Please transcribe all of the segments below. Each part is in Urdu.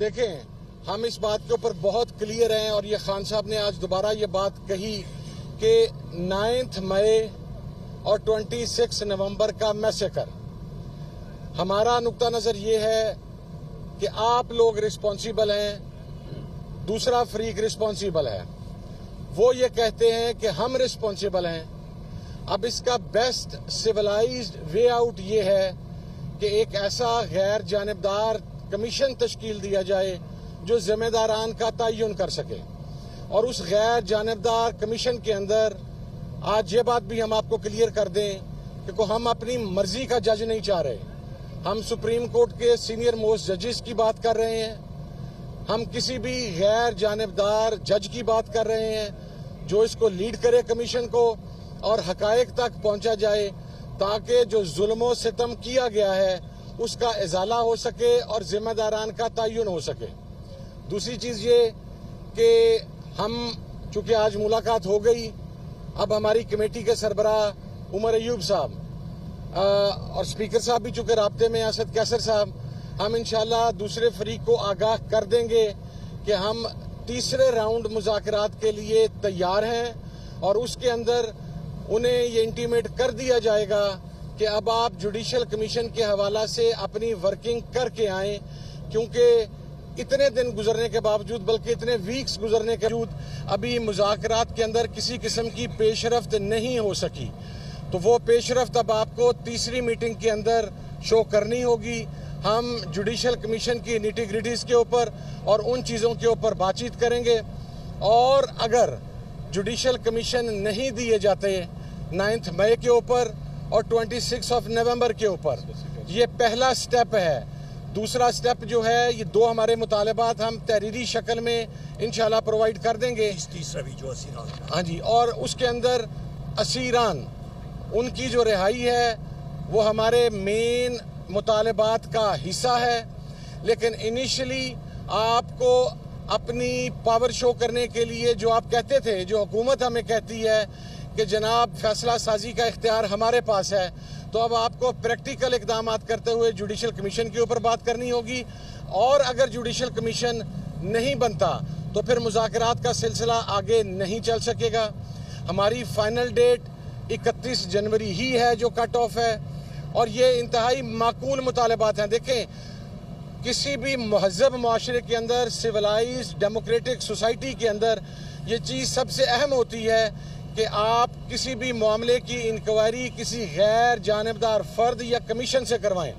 دیکھیں، ہم اس بات کے اوپر بہت کلیئر ہیں اور یہ خان صاحب نے آج دوبارہ یہ بات کہی کہ 9 مئی اور 26 نومبر کا میسیکر، ہمارا نقطہ نظر یہ ہے کہ آپ لوگ رسپانسیبل ہیں، دوسرا فریق رسپانسیبل ہے۔ وہ یہ کہتے ہیں کہ ہم رسپانسیبل ہیں۔ اب اس کا بیسٹ سیولائزڈ وے آؤٹ یہ ہے کہ ایک ایسا غیر جانبدار کمیشن تشکیل دیا جائے جو ذمہ داران کا تعین کر سکے، اور اس غیر جانبدار کمیشن کے اندر آج یہ بات بھی ہم آپ کو کلیئر کر دیں کہ ہم اپنی مرضی کا جج نہیں چاہ رہے، ہم سپریم کورٹ کے سینئر موسٹ ججز کی بات کر رہے ہیں، ہم کسی بھی غیر جانبدار جج کی بات کر رہے ہیں جو اس کو لیڈ کرے کمیشن کو اور حقائق تک پہنچا جائے تاکہ جو ظلم و ستم کیا گیا ہے اس کا ازالہ ہو سکے اور ذمہ داران کا تعین ہو سکے۔ دوسری چیز یہ کہ ہم چونکہ آج ملاقات ہو گئی، اب ہماری کمیٹی کے سربراہ عمر ایوب صاحب اور اسپیکر صاحب بھی چونکہ رابطے میں اسد کیسر صاحب، ہم انشاءاللہ دوسرے فریق کو آگاہ کر دیں گے کہ ہم تیسرے راؤنڈ مذاکرات کے لیے تیار ہیں، اور اس کے اندر انہیں یہ انٹیمیٹ کر دیا جائے گا کہ اب آپ جوڈیشل کمیشن کے حوالہ سے اپنی ورکنگ کر کے آئیں، کیونکہ اتنے دن گزرنے کے باوجود، بلکہ اتنے ویکس گزرنے کے باوجود ابھی مذاکرات کے اندر کسی قسم کی پیش رفت نہیں ہو سکی، تو وہ پیش رفت اب آپ کو تیسری میٹنگ کے اندر شو کرنی ہوگی۔ ہم جوڈیشل کمیشن کی نیٹی گریٹیز کے اوپر اور ان چیزوں کے اوپر بات چیت کریں گے، اور اگر جوڈیشل کمیشن نہیں دیے جاتے 9 مئی کے اوپر اور 26 نومبر کے اوپر، یہ پہلا سٹیپ ہے۔ دوسرا سٹیپ جو ہے، یہ دو ہمارے مطالبات ہم تحریری شکل میں انشاءاللہ پرووائڈ کر دیں گے، تیسرا بھی جو اسیران، ہاں جی، اور اس کے اندر اسیران ان کی جو رہائی ہے وہ ہمارے مین مطالبات کا حصہ ہے، لیکن انیشلی آپ کو اپنی پاور شو کرنے کے لیے جو آپ کہتے تھے، جو حکومت ہمیں کہتی ہے کہ جناب فیصلہ سازی کا اختیار ہمارے پاس ہے، تو اب آپ کو پریکٹیکل اقدامات کرتے ہوئے جوڈیشل کمیشن کے اوپر بات کرنی ہوگی، اور اگر جوڈیشل کمیشن نہیں بنتا تو پھر مذاکرات کا سلسلہ آگے نہیں چل سکے گا۔ ہماری فائنل ڈیٹ 31 جنوری ہی ہے جو کٹ آف ہے، اور یہ انتہائی معقول مطالبات ہیں۔ دیکھیں، کسی بھی مہذب معاشرے کے اندر، سیولائزڈ ڈیموکریٹک سوسائٹی کے اندر یہ چیز سب سے اہم ہوتی ہے کہ آپ کسی بھی معاملے کی انکوائری کسی غیر جانبدار فرد یا کمیشن سے کروائیں۔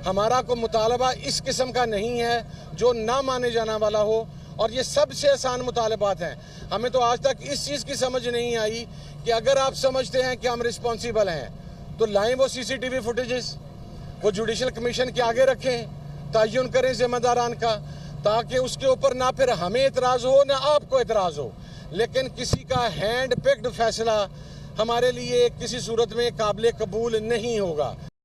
ہمارا کوئی مطالبہ اس قسم کا نہیں ہے جو نہ مانے جانا والا ہو، اور یہ سب سے آسان مطالبات ہیں۔ ہمیں تو آج تک اس چیز کی سمجھ نہیں آئی کہ اگر آپ سمجھتے ہیں کہ ہم رسپانسیبل ہیں تو لائیں وہ CCTV فوٹیجز، وہ جوڈیشل کمیشن کے آگے رکھیں، تعین کریں ذمہ داران کا، تاکہ اس کے اوپر نہ پھر ہمیں اعتراض ہو نہ آپ کو اعتراض ہو، لیکن کسی کا ہینڈ پکڈ فیصلہ ہمارے لیے کسی صورت میں قابل قبول نہیں ہوگا۔